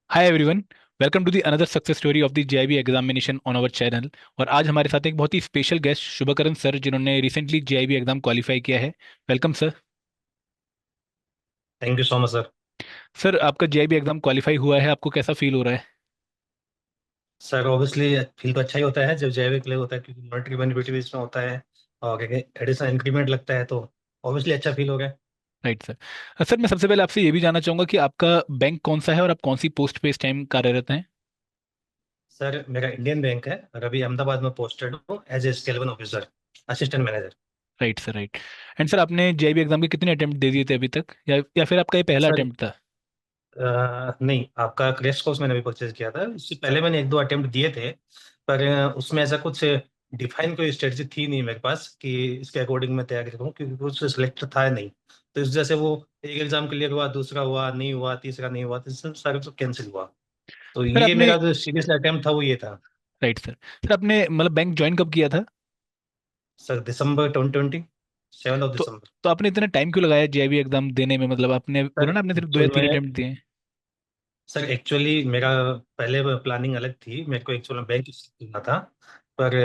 Hi everyone. Welcome to the another success story of the JAIIB examination on our channel. और आज हमारे साथ एक बहुत ही स्पेशल गेस्ट शुभकरण सर, जिन्होंने रिसेंटली जेआईबी एग्जाम क्वालिफाई किया है। Welcome sir. Thank you so much sir. Sir, आपका जेआईबी एग्जाम क्वालिफाई हुआ है, आपको कैसा फील हो रहा है? सर ऑब्वियसली फील तो अच्छा ही होता है जब जैविक के लिए होता है, क्योंकि मॉनेटरी बेनिफिट भी इसमें होता है और एडिशनल इंक्रीमेंट लगता है, तो ऑब्वियसली अच्छा फील हो गया। Right sir. सर, मैं सबसे पहले आपसे ये भी जानना चाहूंगा कि आपका बैंक कौन सा है और आप कौन सी पोस्ट पे इस टाइम कार्यरत हैं? सर मेरा इंडियन बैंक है और अभी अहमदाबाद में पोस्टेड हूँ as a scale one officer, assistant manager. Right sir, right. And sir, आपने जेआईबी एग्जाम के कितने अटेम्प्ट दे दिए थे अभी तक, या फिर आपका ये पहला सर अटेम्प्ट था? नहीं, आपका क्रैश कोर्स मैंने अभी परचेज किया था, इससे पहले मैंने एक दो अटेम्प्ट दिए थे। पर उसमें ऐसा कुछ डिफाइन कोई स्ट्रेटजी थी नहीं मेरे पास कि इसके अकॉर्डिंग मैं तैयारी करूँ, क्योंकि कुछ सिलेक्ट था नहीं। तो इस वजह से वो एक एग्जाम क्लियर हुआ, दूसरा हुआ नहीं हुआ, तीसरा नहीं हुआ, तो इससे सारे सब कैंसिल हुआ। तो सर ये आपने मेरा जो सीरियस अटेम्प्ट था वो ये था। राइट सर आपने मतलब बैंक ज्वाइन कब किया था? सर दिसंबर 2020, 7 तो दिसंबर। तो आपने इतना टाइम क्यों लगाया जेआईबी एग्जाम देने में? मतलब आपने सर बोला ना आपने सिर्फ दो या एक्चुअल तीन में अटेम्प्ट दिए हैं। सर एक्चुअली मेरा पहले प्लानिंग अलग थी, मेरे को एक्चुअल में बैंक करना था। पर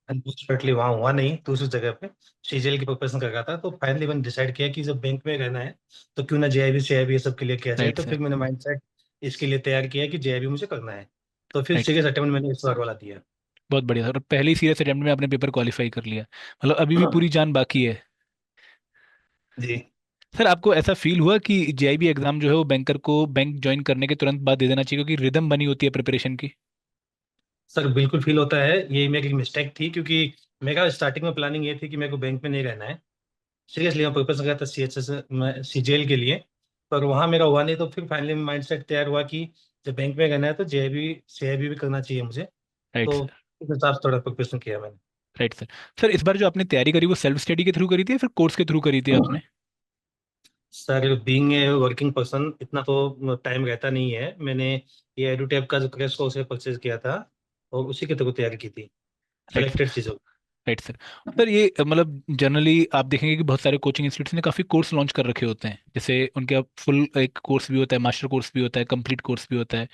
अनफॉर्चुनेटली वहाँ हुआ नहीं, दूसरी जगह पे सीजीएल की प्रिपरेशन कर रहा था। तो फाइनली मैंने डिसाइड किया कि जब बैंक में रहना है तो क्यों ना जेआईबी सीआईबी ये सब के लिए किया जाए। राइट तो सर। फिर मैंने माइंडसेट इसके लिए तैयार किया कि जेआईबी मुझे करना है। तो फिर राइट सर। सीरियस अटेम्प्ट मैंने इस बार वाला दिया। बहुत बढ़िया सर, पहले ही सीरियस अटेम्प्ट में आपने पेपर क्वालिफाई कर लिया। मतलब अभी भी पूरी जान बाकी है। जी। सर, आपको ऐसा फील हुआ कि जेआईबी एग्जाम जो है वो बैंकर को बैंक ज्वाइन करने के तुरंत बाद दे देना चाहिए, क्योंकि रिदम बनी होती है प्रिपरेशन की? सर बिल्कुल फील होता है, ये मेरी मिस्टेक थी, क्योंकि मेरा स्टार्टिंग में प्लानिंग ये थी कि मेरे को बैंक में नहीं रहना है। सीरियसली मैं प्रिपरेशन कर था सीएचएस में सीजीएल के लिए। पर वहाँ मेरा हुआ नहीं, तो फिर फाइनली माइंड सेट तैयार हुआ कि जब बैंक में रहना है तो जेआईबी सीआईबी भी करना चाहिए मुझे। राइट तो सर। इस हिसाब से थोड़ा प्रिपरेशन किया मैंने। Right sir. सर, इस बार जो आपने तैयारी करी वो सेल्फ स्टडी के थ्रू करी थी या फिर कोर्स के थ्रू करी थी आपने? Sir being a working person इतना तो टाइम रहता नहीं है, मैंने ये एडुटेप का जो क्रैश कोर्स है परचेज किया था और उसी के थ्रू तैयारी की थी, राइट सिलेक्टेड चीज़ों। Right sir. सर, ये मतलब जनरली आप देखेंगे कि बहुत सारे कोचिंग इंस्टीट्यूट्स ने काफ़ी कोर्स लॉन्च कर रखे होते हैं, जैसे उनके फुल एक कोर्स भी होता है, मास्टर कोर्स भी होता है, कंप्लीट कोर्स भी होता है,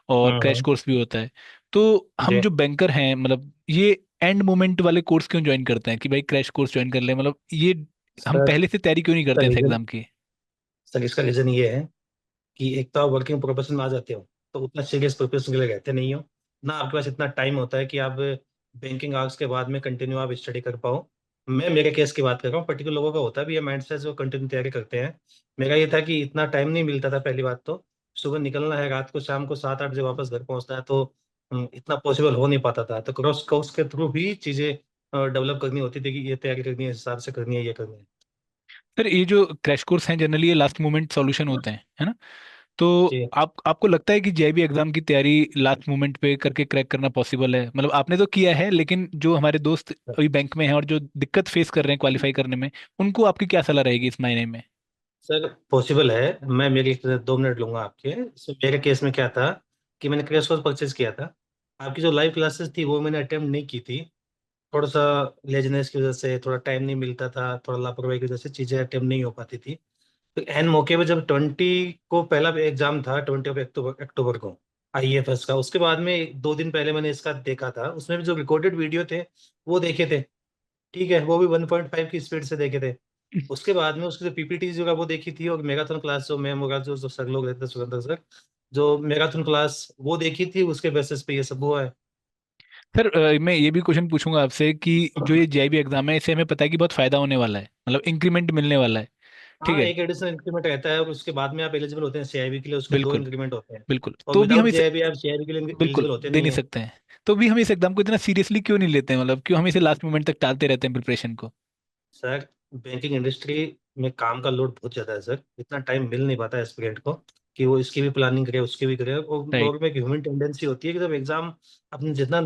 और क्रैश हम्म। कोर्स भी होता है। तो हम जी। जो बैंकर हैं, मतलब ये एंड मोमेंट वाले कोर्स क्यों ज्वाइन करते हैं कि भाई क्रैश कोर्स ज्वाइन कर ले? मतलब ये हम सर पहले से तैयारी क्यों नहीं इसका करते हैं इस रीजन एग्जाम की? सर इसका रीजन ये है कि एक तो आप वर्किंग प्रोफेशन में आ जाते हो, तो उतना सीरियस प्रिपरेशन के लिए रहते नहीं हो ना, आपके पास इतना टाइम होता है कि आप बैंकिंग आवर्स के बाद में कंटिन्यू आप स्टडी कर पाओ। मैं मेरे केस की बात कर रहा हूँ, पर्टिकुलर लोगों का होता भी है माइंड सेट जो कंटिन्यू तैयारी करते हैं। मेरा ये था कि इतना टाइम नहीं मिलता था, पहली बात तो सुबह निकलना है, रात को शाम को 7-8 बजे वापस घर पहुंचना है, तो इतना पॉसिबल हो नहीं पाता था। तो क्रॉस कोर्स के थ्रू भी चीज़ें डेवलप करनी होती थी कि ये तैयारी करनी है, इस हिसाब से करनी है, ये करनी है। सर, ये जो क्रैश कोर्स हैं जनरली ये लास्ट मोमेंट सॉल्यूशन होते हैं, है ना? तो जी। आपको लगता है कि जेआईबी एग्जाम की तैयारी लास्ट मोमेंट पे करके क्रैक करना पॉसिबल है? मतलब आपने तो किया है, लेकिन जो हमारे दोस्त अभी बैंक में हैं और जो दिक्कत फेस कर रहे हैं क्वालिफाई करने में, उनको आपकी क्या सलाह रहेगी इस मायने में? सर पॉसिबल है, मैं मेरी 2 मिनट लूंगा आपके। मेरे केस में क्या था कि मैंने क्रैश कोर्स परचेज किया था। आपकी जो लाइव क्लासेस थी वो मैंने अटेम्प्ट नहीं की थी, थोड़ा सा लेजनेस की वजह से, थोड़ा टाइम नहीं मिलता था, थोड़ा लापरवाही की वजह से चीज़ें अटेम्प्ट नहीं हो पाती थी। तो एन मौके पे जब 20 को पहला एग्जाम था, 20 अक्टूबर को आईएफएस का, उसके बाद में 2 दिन पहले मैंने इसका देखा था, उसमें भी जो रिकॉर्डेड वीडियो थे वो देखे थे। ठीक है, वो भी 1.5 की स्पीड से देखे थे। उसके बाद में उसकी जो पीपीटी जो का वो देखी थी, और मैराथन क्लास जो मैम होगा, जो सर लोग रहते थे, सुरेंद्र सर, जो मैराथन क्लास वो देखी थी, उसके बेसिस पे ये सब हुआ है। सर, मैं ये भी क्वेश्चन पूछूंगा आपसे कि जो ये जेआईबी एग्जाम है, इससे हमें पता है कि बहुत फायदा होने वाला है, मतलब इंक्रीमेंट मिलने वाला है। ठीक हाँ, है। एक एडिशनल इंक्रीमेंट रहता है और उसके बाद में आप एलिजिबल होते हैं सीआईबी के लिए, उसके दो बिल्कुल। इंक्रीमेंट होते हैं। बिल्कुल, और तो भी हम विदाउट इसे जेआईबी आप सीआईबी के लिए बिल्कुल एलिजिबल होते दे नहीं नहीं है। सकते हैं। तो भी हम इस एग्जाम को इतना सीरियसली क्यों नहीं लेते हैं? मतलब क्यों हम इसे लास्ट मोमेंट तक टालते रहते हैं प्रिपरेशन को? सर बैंकिंग इंडस्ट्री में काम का लोड बहुत ज्यादा है सर, इतना टाइम मिल नहीं पाता एस्पिरेंट को कि वो इसकी भी प्लानिंग करे, उसकी भी करे। और राइट। लोग में एक ह्यूमन टेंडेंसी होती है कि जब एग्जाम अपने जितना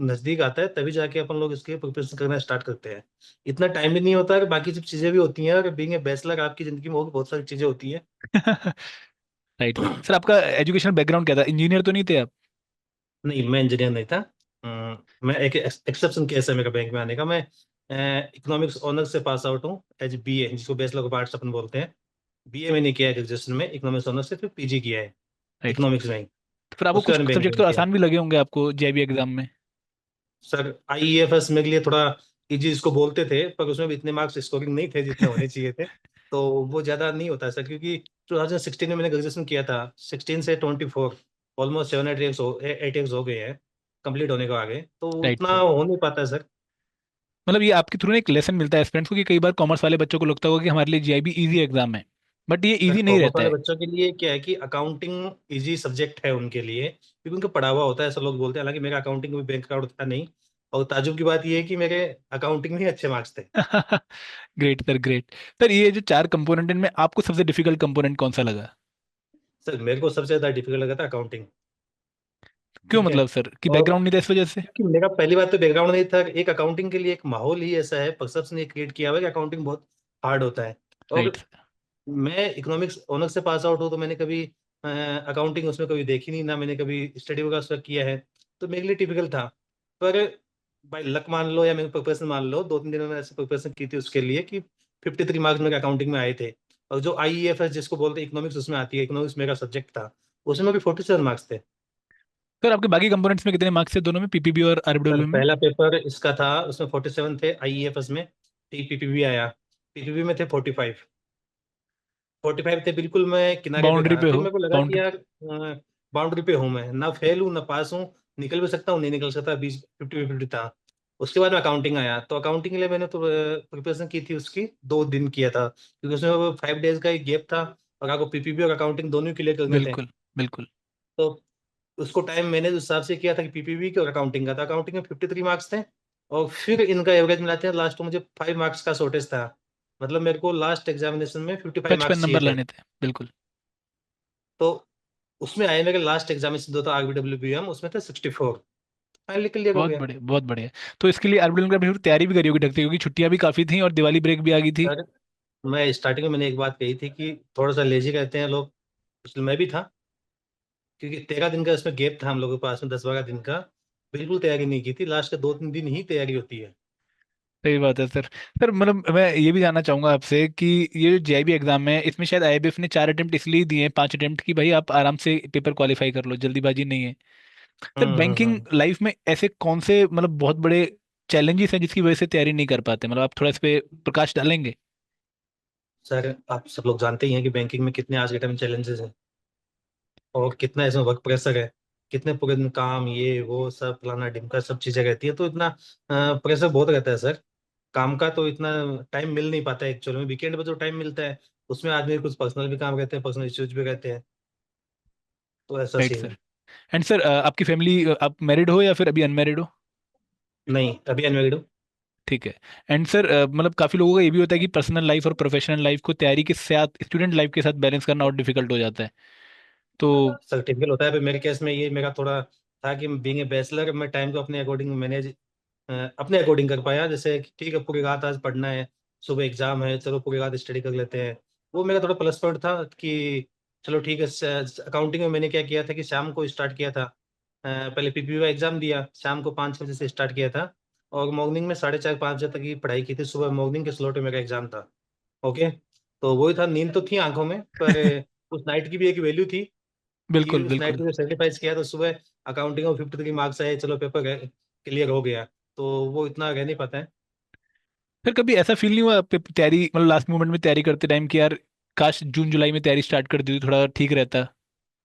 नजदीक आता है तभी जाके अपन लोग इसके प्रिपरेशन करना स्टार्ट करते हैं। इतना टाइम भी नहीं होता है, बाकी सब चीजें भी होती हैं, और बीइंग ए बैचलर आपकी जिंदगी में और भी बहुत सारी चीजें होती हैं। राइट सर, आपका एजुकेशन बैकग्राउंड क्या था? इंजीनियर तो नहीं थे आप? नहीं, मैं इंजीनियर नहीं था। मैं एक एक्सेप्शन केस है मेरा बैंक में आने का। मैं इकोनॉमिक्स ऑनर्स से पास आउट हूँ एज बीए, जिसको बैचलर ऑफ आर्ट्स अपन बोलते हैं। बीए मैंने किया है ग्रेजुएशन में इकोनॉमिक्स ऑनर्स से, फिर पीजी किया है राइट सर। इकोनॉमिक्स में ही। तो फिर आपको उसके कुछ बाद सब्जेक्ट बैंकिंग तो किया। आसान भी लगे होंगे आपको जेबी एग्जाम में। सर आईईएफएस मेरे लिए थोड़ा इजी इसको बोलते थे, पर उसमें भी इतने मार्क्स स्कोरिंग नहीं थे जितने होने चाहिए थे। तो वो ज़्यादा नहीं होता सर, क्योंकि 2016 में मैंने ग्रेजुएशन किया था, 16 से 24 ऑलमोस्ट 7 8 ईयर्स हो गए हैं कंप्लीट होने को आगे, तो राइट उतना सर। हो नहीं पाता है सर। मतलब ये आपके थ्रू एक लेसन मिलता है स्टूडेंट्स को कि कई बार कॉमर्स वाले बच्चों को लगता होगा कि हमारे लिए जेआईबी इजी एग्जाम है, बट ये सर इजी नहीं कॉमर्स रहता वाले है। बच्चों के लिए क्या है कि अकाउंटिंग इजी सब्जेक्ट है उनके लिए, क्योंकि उनको पढ़ा हुआ होता है, ऐसा लोग बोलते हैं। हालांकि मेरा अकाउंटिंग में बैंक अकाउंट था नहीं, और ताजुब की बात यह है कि मेरे अकाउंटिंग में ही अच्छे मार्क्स थे। Great sir, great. सर ये जो चार कंपोनेंट इनमें आपको सबसे डिफिकल्ट कंपोनेंट कौन सा लगा? सर मेरे को सबसे ज्यादा डिफिकल्ट लगा था अकाउंटिंग। क्यों, ठीक है। मतलब सर कि और बैकग्राउंड नहीं था इस वजह से? कि मेरा पहली बात तो बैकग्राउंड नहीं था, एक अकाउंटिंग के लिए एक माहौल ही ऐसा है, परसेप्शन ने क्रिएट किया हुआ है कि अकाउंटिंग बहुत हार्ड होता है। और राइट सर। मैं इकोनॉमिक्स ऑनर्स से पास आउट हूँ, तो मैंने कभी अकाउंटिंग उसमें कभी देखी नहीं, ना मैंने कभी स्टडी वगैरह उसका किया है, तो मेरे लिए टिपिकल था। पर बाई लक मान लो या मेरे प्रिपरेशन मान लो, 2 3 दिन में मैंने ऐसे प्रिपरेशन की थी उसके लिए कि 53 मार्क्स मेरे अकाउंटिंग में आए थे। और जो आईईएफएस जिसको बोलते हैं इकोनॉमिक्स, उसमें आती है, इकोनॉमिक्स मेरा सब्जेक्ट था, उसमें भी 47 मार्क्स थे। सर आपके बाकी कंपोनेंट्स में कितने मार्क्स थे दोनों में, पीपीबी और सर आरडब्ल्यू में? पहला पेपर इसका था, उसमें 47 थे आईईएफएस में। पीपीपी आया, पीपीपी में थे 45। 45 थे, बिल्कुल मैं किनारे पे बाउंड्री था। पे फिर हो, मेरे को लगा कि बाउंड्री। यार बाउंड्री पे हूँ मैं, ना फेल हूँ ना पास हूँ, निकल भी सकता हूँ नहीं निकल सकता, 20 50 50 था। उसके बाद में अकाउंटिंग आया, तो अकाउंटिंग के लिए मैंने तो प्रिपरेशन की थी उसकी, 2 दिन किया था, क्योंकि उसमें 5 डेज का एक गैप था, और आपको पीपीपी और अकाउंटिंग दोनों क्लियर करने थे। बिल्कुल बिल्कुल। तो उसको टाइम मैंने उस हिसाब से किया था कि पीपीबी की और अकाउंटिंग का था। अकाउंटिंग में 53 मार्क्स थे, और फिर इनका एवरेज मिलाते हैं लास्ट में मुझे 5 मार्क्स का शॉर्टेज था। मतलब मेरे को लास्ट एग्जामिनेशन में 55 मार्क्स 55 चाहिए नंबर थे। लाने थे, बिल्कुल। तो उसमें आए मेरे लास्ट एग्जामिनेशन जो था आरबीडब्ल्यूबीएम, उसमें थे 64, फाइनली क्लियर हो बहुत गया। बढ़िया, बहुत बढ़िया। तो इसके लिए आरडब्ल्यू की तैयारी भी करी होगी ढंग से, क्योंकि छुट्टियां भी काफी थी और दिवाली ब्रेक भी आ गई थी। सर मैं स्टार्टिंग में मैंने एक बात कही थी कि थोड़ा सा लेजी रहते हैं लोग, इसलिए मैं भी था, क्योंकि 13 दिन का इसमें गैप था हम लोगों के पास में, 10 12 दिन का। बिल्कुल तैयारी नहीं की थी, लास्ट के 2 3 दिन ही तैयारी होती है। सही बात है सर। सर मतलब मैं ये भी जानना चाहूंगा आपसे कि ये जो जेआईबी एग्जाम है, इसमें शायद आईबीएफ ने 4 अटेम्प्ट इसलिए दिए हैं, 5 अटेम्प्ट की भाई आप आराम से पेपर क्वालिफाई कर लो, जल्दीबाजी नहीं है। सर बैंकिंग हम्म। लाइफ में ऐसे कौन से मतलब बहुत बड़े चैलेंजेस हैं जिसकी वजह से तैयारी नहीं कर पाते, मतलब आप थोड़ा इस पे प्रकाश डालेंगे? सर आप सब लोग जानते ही हैं कि बैंकिंग में कितने आज के टाइम चैलेंजेस हैं, और कितना इसमें वर्क प्रेशर है, कितने पूरे दिन काम ये वो सब फलाना ढिमका सब चीजें रहती है, तो इतना प्रेशर बहुत रहता है सर। काम का तो इतना टाइम मिल नहीं पाता है एक्चुअल में। वीकेंड पे जो टाइम मिलता है, उसमें आदमी कुछ पर्सनल भी काम रहते हैं, पर्सनल इश्यूज भी रहते हैं, तो ऐसा राइट सीन सर। है। एंड सर आपकी फैमिली, आप मैरिड हो या फिर अभी अनमैरिड हो? नहीं, अभी अनमेरिड हूँ। ठीक है। एंड सर मतलब काफी लोगों का ये भी होता है कि पर्सनल लाइफ और प्रोफेशनल लाइफ को तैयारी के साथ, स्टूडेंट लाइफ के साथ बैलेंस करना और डिफिकल्ट हो जाता है। तो सर टिपिकल होता है, पर मेरे केस में ये मेरा थोड़ा था कि बीइंग ए बैचलर मैं टाइम को अपने अकॉर्डिंग मैनेज, अपने अकॉर्डिंग कर पाया। जैसे कि ठीक है पूरी रात आज पढ़ना है, सुबह एग्जाम है, चलो पूरी रात स्टडी कर लेते हैं। वो मेरा थोड़ा प्लस पॉइंट था कि चलो ठीक है। अकाउंटिंग में मैंने क्या किया था कि शाम को स्टार्ट किया था, पहले पीपीयू का एग्जाम दिया, शाम को 5 6 बजे से स्टार्ट किया था, और मॉर्निंग में 4:30 5 बजे तक की पढ़ाई की थी। सुबह मॉर्निंग के स्लॉट में मेरा एग्जाम था। ओके। तो वही था, नींद तो थी आंखों में, पर उस नाइट की भी एक वैल्यू थी, कि बिल्कुल उस नाइट बिल्कुल। को जो सेक्रीफाइस किया, तो सुबह अकाउंटिंग में 53 मार्क्स आए, चलो पेपर क्लियर हो गया। तो वो इतना रह नहीं पाता है। फिर कभी ऐसा फील नहीं हुआ तैयारी मतलब लास्ट मोमेंट में तैयारी करते टाइम कि यार काश जून जुलाई में तैयारी स्टार्ट कर दी तो थोड़ा ठीक रहता?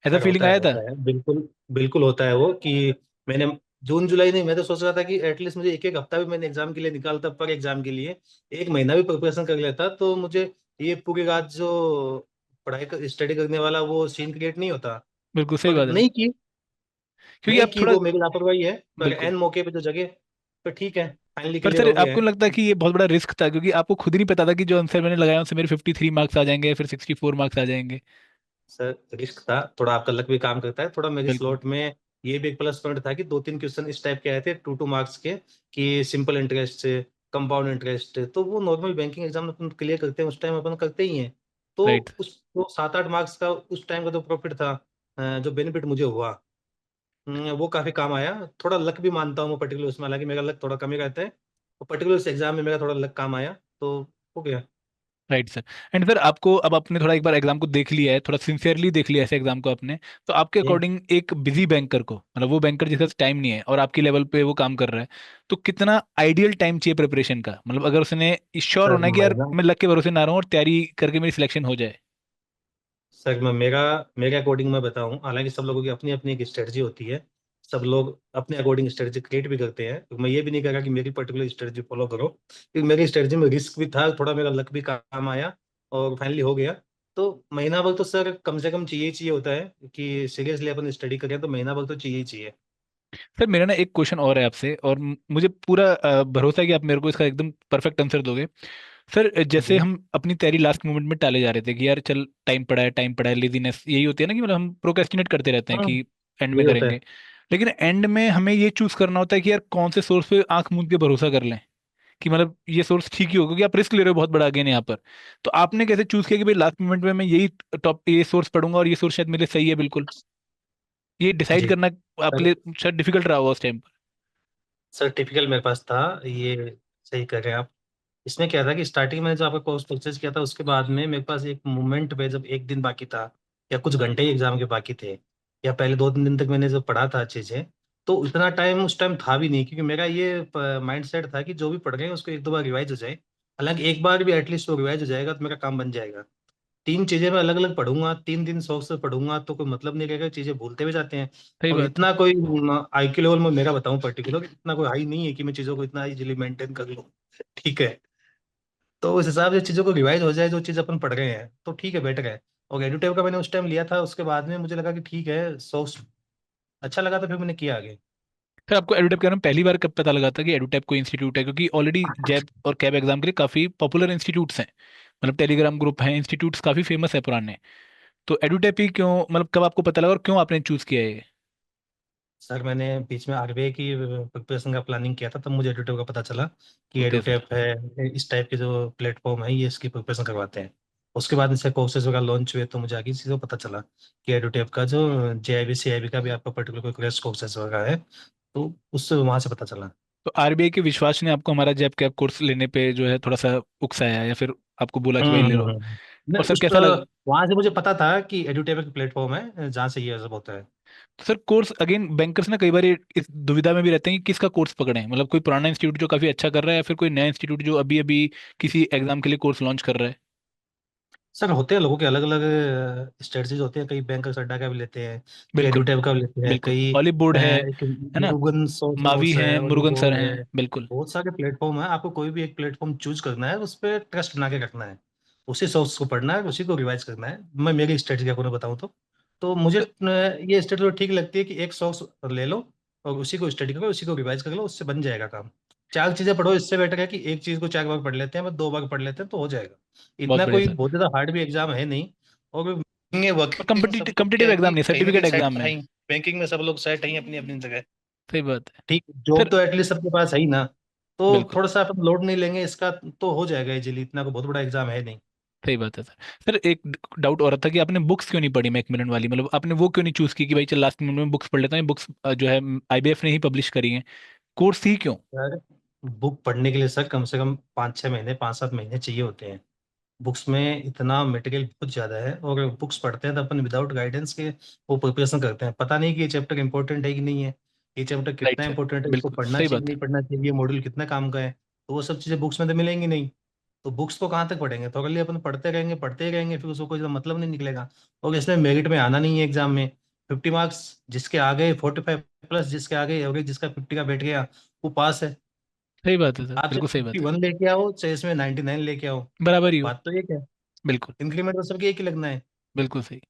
ऐसा सर फीलिंग आया था? होता है बिल्कुल, बिल्कुल होता है वो कि मैंने जून जुलाई नहीं, मैं तो सोच रहा था कि एटलीस्ट मुझे एक एक हफ्ता भी मैंने एग्जाम के लिए निकालता, पर एग्जाम के लिए एक महीना भी प्रिपरेशन कर लेता, तो मुझे ये पूरी रात जो स्टडी करने वाला वो सीन क्रिएट नहीं होता। बिल्कुल सही पर बात है सर। नहीं की, क्योंकि नहीं आप की, थोड़ा वो मेरी लापरवाही है। पर बिल्कुल। एन मौके पे जो जगह, पर ठीक है, फाइनली पर क्लियर सर हो गया आपको है। नहीं लगता कि ये बहुत बड़ा रिस्क था, क्योंकि आपको खुद ही नहीं पता था कि जो आंसर मैंने लगाया उनसे मेरे 53 मार्क्स आ जाएंगे, फिर 64 मार्क्स आ जाएंगे? सर रिस्क था, थोड़ा आपका लक भी काम करता है, थोड़ा मेरी बिल्कुल। स्लॉट में ये भी एक प्लस पॉइंट था कि 2 3 क्वेश्चन इस टाइप के आए थे 2 2 मार्क्स के, कि सिंपल इंटरेस्ट से कंपाउंड इंटरेस्ट, तो वो नॉर्मल बैंकिंग एग्जाम अपन क्लियर करते हैं उस टाइम, अपन करते ही हैं। तो राइट। उस वो 7 8 मार्क्स का उस टाइम का जो प्रॉफिट था, जो बेनिफिट मुझे हुआ, वो काफी काम आया। थोड़ा लक भी मानता हूँ मैं पर्टिकुलर उसमें, हालांकि मेरा लक थोड़ा कम ही रहता है, और पर्टिकुलर इस एग्जाम में मेरा थोड़ा लक काम आया, तो हो गया। Right sir. एंड सर आपको, अब आपने थोड़ा एक बार एग्जाम को देख लिया है, थोड़ा सिंसियरली देख लिया है ऐसे एग्जाम को आपने, तो आपके ये अकॉर्डिंग एक बिजी बैंकर को, मतलब वो बैंकर जिसके पास टाइम नहीं है और आपकी लेवल पे वो काम कर रहा है, तो कितना आइडियल टाइम चाहिए प्रिपरेशन का? मतलब अगर उसने श्योर सर होना है कि यार मैं मैं लक के भरोसे ना रहूं और तैयारी करके मेरी सिलेक्शन हो जाए। सर मैं मेरा मेरे अकॉर्डिंग मैं बताऊं, हालांकि सब लोगों की अपनी अपनी एक स्ट्रेटजी होती है। सब लोग अपने अकॉर्डिंग स्ट्रेटजी क्रिएट भी करते हैं, तो मैं ये भी नहीं कह रहा कि मेरी पर्टिकुलर स्ट्रेटजी फॉलो करो, क्योंकि मेरी स्ट्रेटजी में रिस्क भी था थोड़ा, मेरा लक भी काम आया और फाइनली हो गया। तो महीना भर तो सर कम से कम चाहिए ही चाहिए होता है, कि सीरियसली अपन स्टडी करें तो महीना भर तो चाहिए ही चाहिए। सर मेरा ना एक क्वेश्चन और है आपसे, और मुझे पूरा भरोसा है कि आप मेरे को इसका एकदम परफेक्ट आंसर दोगे। सर जैसे जी हम अपनी तैयारी लास्ट मोमेंट में टाले जा रहे थे कि यार चल टाइम पड़ा है, टाइम पड़ा है, लेजीनेस यही होती है ना, कि मतलब हम प्रोक्रेस्टिनेट करते रहते हैं हाँ, कि एंड में यही होता है। करेंगे। लेकिन एंड में हमें ये चूज करना होता है कि यार कौन से सोर्स पे आंख मूंद के भरोसा कर लें, कि मतलब ये सोर्स ठीक ही होगा, क्योंकि आप रिस्क ले रहे हो बहुत बड़ा अगेन यहाँ पर। तो आपने कैसे चूज किया कि भाई लास्ट मोमेंट में मैं यही टॉप ये सोर्स पढ़ूंगा और ये सोर्स शायद मेरे लिए सही है बिल्कुल? ये डिसाइड जी करना आपके सर। लिए शायद डिफिकल्ट रहा होगा उस टाइम पर। सर टिपिकल मेरे पास था ये, सही कर रहे हैं आप। इसमें क्या था कि स्टार्टिंग में जो आपका कोर्स परचेज किया था, उसके बाद में मेरे पास एक मोमेंट पे जब एक दिन बाकी था या कुछ घंटे ही एग्जाम के बाकी थे, या पहले 2 3 दिन तक मैंने जो पढ़ा था अच्छे से, तो इतना टाइम उस टाइम था भी नहीं, क्योंकि मेरा ये माइंड सेट था कि जो भी पढ़ रहे हैं उसको एक दो बार रिवाइज हो जाए। हालांकि एक बार भी एटलीस्ट वो रिवाइज हो जाएगा तो मेरा काम बन जाएगा। तीन चीजें मैं अलग अलग पढ़ूंगा, 3 दिन शौक से पढ़ूंगा तो कोई मतलब नहीं रहेगा, चीजें भूलते हुए जाते हैं। सही और बात है। इतना कोई IQ लेवल में मेरा बताऊं पर्टिकुलर, इतना कोई हाई नहीं है कि मैं चीजों को इतना इजीली मेंटेन कर लूं। ठीक है। तो उस हिसाब से चीज़ों को रिवाइज हो जाए जो चीज़ अपन पढ़ रहे हैं तो ठीक है, बेटर है। और एडुटेव का मैंने उस टाइम लिया था, उसके बाद में मुझे लगा कि ठीक है, सो अच्छा लगा, तो फिर मैंने किया आगे। फिर आपको एडुटैप के बारे में पहली बार कब पता लगा था कि एडुटैप कोई इंस्टीट्यूट है? क्योंकि ऑलरेडी जैब और कैब एग्जाम के लिए काफी पॉपुलर इंस्टीट्यूट्स हैं, मतलब टेलीग्राम ग्रुप हैं, इंस्टीट्यूट्स काफी फेमस है पुराने। तो एडुटैप ही क्यों, मतलब कब आपको पता लगा और क्यों आपने चूज किया है ये? सर मैंने बीच में RBI की प्रिपरेशन का प्लानिंग किया था, तब मुझे एडुटेव का पता चला कि ओके सर। एडुटेप है, इस टाइप के जो प्लेटफॉर्म है ये इसकी प्रिपरेशन करवाते हैं। उसके बाद इससे कोर्सेज वगैरह लॉन्च हुए तो मुझे आगे चीज़ों पता चला कि एडुटेप का जो JIB CIB का भी आपका पर्टिकुलर कोई क्रैश कोर्सेज वगैरह है, तो उससे वहाँ से पता चला। तो आरबीआई के विश्वास ने आपको हमारा जैब कैब कोर्स लेने पे जो है थोड़ा सा उकसाया, या फिर आपको बोला कि भाई ले लो? नहीं, और सर उस कैसा लग? वहां से मुझे पता था कि एडुटेक एक प्लेटफॉर्म है जहाँ से ये सब होता है। तो सर कोर्स अगेन बैंकर्स ना कई बार ये इस दुविधा में भी रहते हैं कि किसका कोर्स पकड़ें, मतलब कोई पुराना इंस्टीट्यूट जो काफी अच्छा कर रहा है, या फिर कोई नया इंस्टीट्यूट जो अभी अभी किसी एग्जाम के लिए कोर्स लॉन्च कर रहा है। सर होते हैं, लोगों के अलग अलग स्ट्रेटजीज होते हैं, कई बैंक अड्डा का भी लेते हैं, कई बिल्कुल। एडुटेक का भी लेते हैं, बिल्कुल, कई ऑलिव बोर्ड है एक है ना? मुरुगन मावी सोर्स हैं, है, ओलिव मुरुगन सर बोर्ड हैं। है। बिल्कुल। बहुत सारे प्लेटफॉर्म है, आपको कोई भी एक प्लेटफॉर्म चूज करना है, उस पर ट्रस्ट बना के रखना है, उसी सोर्स को पढ़ना है, उसी को रिवाइज करना है। मैं मेरी स्ट्रेटजी आपको बताऊँ तो मुझे तो ये स्ट्रेटजी ठीक लगती है कि एक सोर्स ले लो और उसी को स्टडी करो, उसी को रिवाइज कर लो, उससे बन जाएगा काम। चार चीजें पढ़ो, इससे बेटर है कि एक चीज को 4 बार पढ़ लेते हैं, बस 2 बार पढ़ लेते हैं तो हो जाएगा। बहुत इतना बढ़िया कोई सर। बहुत ज्यादा हार्ड भी एग्जाम है नहीं। और और वर्किंग में कम्पिटिटिव सबको क्या कम्पिटिटिव है एग्जाम कि नहीं, कहीं ना कहीं सर्टिफिकेट सेट एग्जाम है है। ही, बैंकिंग में सब लोग सेट है अपनी अपनी जगह। सही बात है। ठीक, जॉब सर तो एटलीस्ट सबके पास है ही ना। तो बिल्कुल। थोड़ा सा अपन लोड नहीं लेंगे इसका, तो हो जाएगा इजीली, इतना को बहुत बड़ा एग्जाम है नहीं। सही बात है सर। सर एक डाउट और था कि आपने बुक्स क्यों नहीं पढ़ी मैकमिलन वाली, मतलब आपने वो क्यों नहीं चूज की कि भाई चल लास्ट मिनट में बुक्स पढ़ लेता हूँ, बुक्स जो है आईबीएफ ने ही पब्लिश करी है, कोर्स ही क्यों? यार बुक पढ़ने के लिए सर कम से कम 5 6 महीने 5 7 महीने चाहिए होते हैं। बुक्स में इतना मटेरियल बहुत ज़्यादा है, और बुक्स पढ़ते हैं तो अपन विदाउट गाइडेंस के वो प्रिपरेशन करते हैं, पता नहीं कि ये चैप्टर इंपॉर्टेंट है कि नहीं है, ये चैप्टर राइट कितना सर। इंपॉर्टेंट है, इसको बिल्कुल पढ़ना सही चाहिए कि बात नहीं है। पढ़ना चाहिए, ये मॉड्यूल कितना काम का है, तो वो सब चीज़ें बुक्स में तो मिलेंगी नहीं। तो बुक्स तो कहाँ तक पढ़ेंगे, तो अगले अपन पढ़ते ही रहेंगे, फिर उसको कोई मतलब नहीं निकलेगा। और इसमें मेरिट में आना नहीं है एग्जाम में। 50 मार्क्स जिसके आ गए, 45 प्लस जिसके आ गए, एवरेज जिसका 50 का बैठ गया, वो पास है। सही बात है सर, आप चाहे बिल्कुल सही बात फिफ्टी है। वन लेके आओ, चाहे इसमें 99 लेके आओ, बराबर ही हो। बात तो एक है। बिल्कुल। इंक्रीमेंट तो सबके एक ही लगना है। बिल्कुल सही।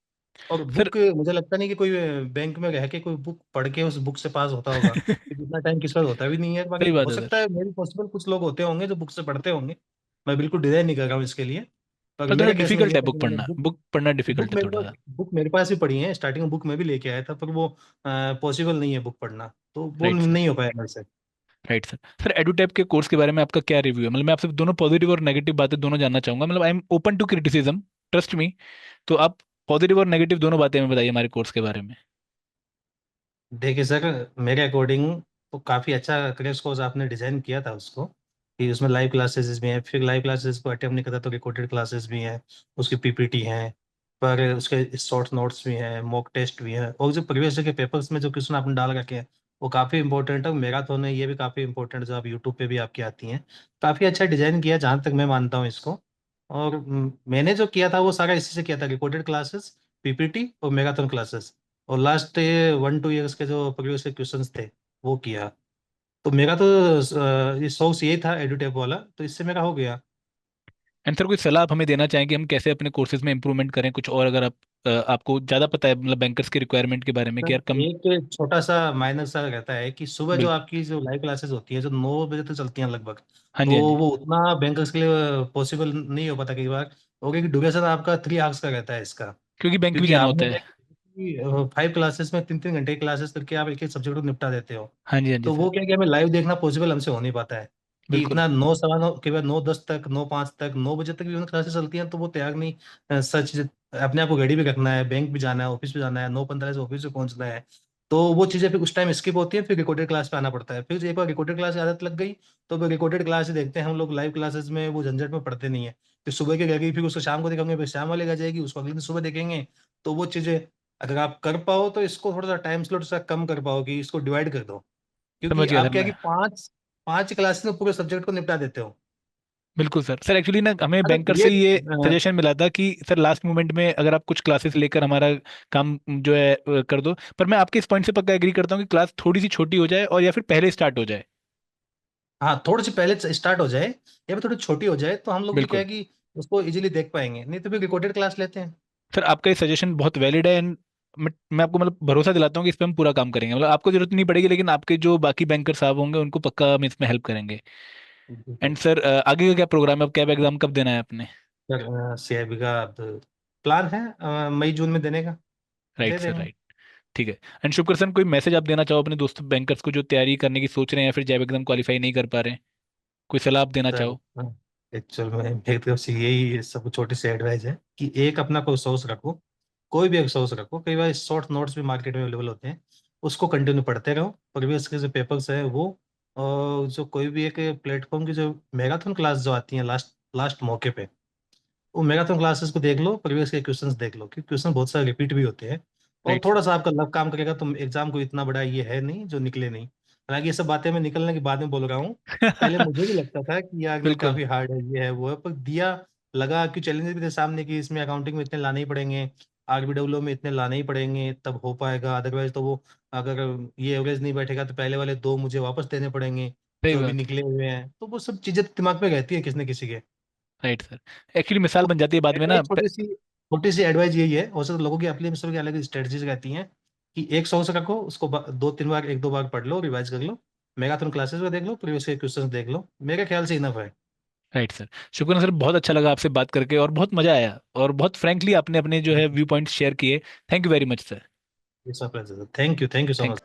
और सर बुक, मुझे लगता नहीं कि कोई बैंक में रह के कोई बुक पढ़ के उस बुक से पास होता होगा, क्योंकि इतना टाइम किसी पास होता भी नहीं है। बाकी सही बात हो है सकता सर। है मेरी पॉसिबल कुछ लोग होते होंगे जो बुक से पढ़ते होंगे, मैं बिल्कुल डिनाई नहीं कर रहा हूँ इसके लिए। पर पर थोड़ा मेरे केस में डिफिकल्ट ये है था कि बुक मैंने पढ़ना, बुक पढ़ना डिफिकल्ट है थोड़ा सा। बुक मेरे पास भी पढ़ी है, स्टार्टिंग में बुक में भी लेके आया था, पर वो पॉसिबल नहीं है बुक पढ़ना, तो वो राइट सर। नहीं हो पाया मेरे से। Right sir. सर एडुटैप के कोर्स के बारे में आपका क्या रिव्यू है? मतलब मैं आपसे दोनों पॉजिटिव और नेगेटिव बातें दोनों जानना चाहूंगा, मतलब I am open to criticism, trust me. तो आप पॉजिटिव और नेगेटिव दोनों बातें हमें बताइए हमारे कोर्स के बारे में। देखिए सर, मेरे अकॉर्डिंग तो काफ़ी अच्छा क्रैश कोर्स आपने डिजाइन किया था उसको। कि उसमें लाइव क्लासेस भी हैं, फिर लाइव क्लासेस को अटेम्प्ट नहीं करता तो रिकॉर्डेड क्लासेस भी हैं, उसकी पीपीटी हैं, पर उसके शॉर्ट नोट्स भी हैं, मॉक टेस्ट भी हैं, और जो प्रीवियस के पेपर्स में जो क्वेश्चन आपने डाल रखे हैं वो काफ़ी इंपॉर्टेंट है। मैराथन है, ये भी काफ़ी इंपॉर्टेंट, जो आप यूट्यूब पे भी आपकी आती हैं। काफ़ी अच्छा डिजाइन किया जहाँ तक मैं मानता हूँ इसको। और मैंने जो किया था वो सारा इसी से किया था, रिकॉर्डेड क्लासेस, पीपीटी और मैराथन क्लासेस, और लास्ट 1-2 ईयर्स के जो प्रीवियस के क्वेश्चंस थे वो किया। तो मेरा तो ये सोर्स यही था एडुटेप वाला, तो इससे मेरा हो गया। एंड सर कोई सलाह आप हमें देना चाहेंगे हम कैसे अपने कोर्सेज में इंप्रूवमेंट करें कुछ, और अगर आप आपको ज़्यादा पता है मतलब बैंकर्स के रिक्वायरमेंट के बारे में कि यार सर कम। एक छोटा सा माइनर सा रहता है कि सुबह जो बिल्कुल। आपकी जो लाइव क्लासेस होती है जो 9 बजे तक चलती हैं लगभग, हाँ तो जी हाँ जी। वो उतना बैंकर्स के लिए पॉसिबल नहीं हो पाता कई बार। और क्योंकि ड्यूरेशन आपका 3 आवर्स का रहता है इसका, क्योंकि बैंक भी क्योंकि जाना होता आपने है। 5 क्लासेस में 3-3 घंटे की क्लासेस करके आप एक एक सब्जेक्ट को निपटा देते हो। हाँ जी हाँ जी तो वो सर। क्या है कि हमें लाइव देखना पॉसिबल हमसे हो नहीं पाता है, कि बिल्कुल। इतना 9 सवा 9 के बाद 9:10 तक, 9:05 तक, 9 बजे तक भी उन्हें क्लासेस चलती हैं, तो वो तैयार नहीं। सच, अपने आप को रेडी भी रखना है, बैंक भी जाना है, ऑफिस भी जाना है, 9:45 से ऑफिस भी पहुंचना है। तो वो चीज़ें फिर उस टाइम स्किप होती है, फिर रिकॉर्डेड क्लास पे आना पड़ता है। फिर एक बार रिकॉर्डेड क्लास की आदत लग गई तो फिर रिकॉर्डेड क्लास ही देखते हैं हम लोग, लाइव क्लासेस में वो झंझट में पढ़ते नहीं है। फिर सुबह की रहेगी, फिर उसको शाम को देखेंगे, फिर शाम वाली आ जाएगी, उसको अगले दिन सुबह देखेंगे। तो वो चीज़ें अगर आप कर पाओ तो इसको थोड़ा सा टाइम स्लॉट सा कम कर पाओ, कि इसको डिवाइड कर दो। क्योंकि समझ गया सर आप क्या है मैं। कि पांच पांच क्लासेस में पूरे सब्जेक्ट को निपटा देते हो। बिल्कुल सर। सर एक्चुअली ना हमें अगर बैंकर ये से ये सजेशन मिला था कि सर लास्ट मोमेंट में अगर आप कुछ क्लासेस लेकर हमारा काम जो है कर दो, पर मैं आपके इस पॉइंट से पक्का एग्री करता हूँ कि क्लास थोड़ी सी छोटी हो जाए और या फिर पहले स्टार्ट हो जाए। हाँ, थोड़ी सी पहले स्टार्ट हो जाए या फिर थोड़ी छोटी हो जाए तो हम लोग भी क्या बिल्कुल। है कि उसको इजीली देख पाएंगे, नहीं तो फिर रिकॉर्डेड क्लास लेते हैं। सर आपका ये सजेशन बहुत वैलिड है एंड मैं आपको मतलब भरोसा दिलाता हूँ कि इस पे हम पूरा काम करेंगे, मतलब आपको जरूरत नहीं पड़ेगी लेकिन आपके जो बाकी बैंकर साहब होंगे उनको पक्का हम इसमें हेल्प करेंगे। बिल्कुल। एंड सर आगे का क्या प्रोग्राम है, अब कैब एग्जाम कब देना है आपने? सर सीआईबी का अब प्लान है मई जून में देने का। राइट दे सर देंगे। राइट। ठीक है। एंड शुक्र सर कोई मैसेज आप देना चाहो अपने दोस्तों बैंकर्स को जो तैयारी करने की सोच रहे हैं या फिर जैब एग्जाम क्वालिफाई नहीं कर पा रहे हैं, कोई सलाह आप देना सर चाहो? एक्चुअल में मेरी तरफ से यही सब छोटी सी एडवाइस है कि एक अपना कोई सोर्स रखो, कोई भी एक सोर्स रखो। कई बार शॉर्ट नोट्स भी मार्केट में अवेलेबल होते हैं, उसको कंटिन्यू पढ़ते रहो। प्रीवियस के जो पेपर्स है वो, और जो कोई भी एक प्लेटफॉर्म की जो मैराथन क्लास जो आती है लास्ट लास्ट मौके पे, वो मैराथन क्लासेस को देख लो, प्रीवियस के क्वेश्चंस देख लो, क्योंकि क्वेश्चन बहुत सारे रिपीट भी होते हैं। और राइट थोड़ा सा आपका लक काम करेगा तो एग्जाम को इतना बड़ा ये है नहीं जो निकले नहीं। हालांकि ये सब बातें मैं निकलने के बाद में बोल रहा हूँ। पहले सर। मुझे भी लगता था कि यार ये बिल्कुल। काफी हार्ड है, ये है वो है, पर दिया, लगा कि चैलेंजेस भी थे सामने, कि इसमें अकाउंटिंग में इतने लाने ही पड़ेंगे, आरबीडब्ल्यू में इतने लाने ही पड़ेंगे तब हो पाएगा, अदरवाइज तो वो, अगर ये एवरेज नहीं बैठेगा तो पहले वाले 2 मुझे वापस देने पड़ेंगे सही जो अभी बात। निकले हुए हैं। तो वो सब चीजें दिमाग में रहती है किसी न किसी के। Right sir. एक्चुअली मिसाल बन जाती है बाद में ना एडवाइस छोटी सी एडवाइस यही है। हो सकता है लोगों की अपनी सबकी अलग स्ट्रेटजीज रहती हैं, कि एक सोर्स रखो, उसको 2-3 बार, 1-2 बार पढ़ लो, रिवाइज कर लो, मैराथन क्लासेस में देख लो, प्रीवियस के क्वेश्चंस देख लो, मेरे ख्याल से इनफ है। Right sir. शुक्रिया सर, बहुत अच्छा लगा आपसे बात करके और बहुत मजा आया और बहुत फ्रैंकली आपने अपने जो है व्यू पॉइंट्स शेयर किए। Thank you very much sir. It's a pleasure, thank you, thank you so thank much.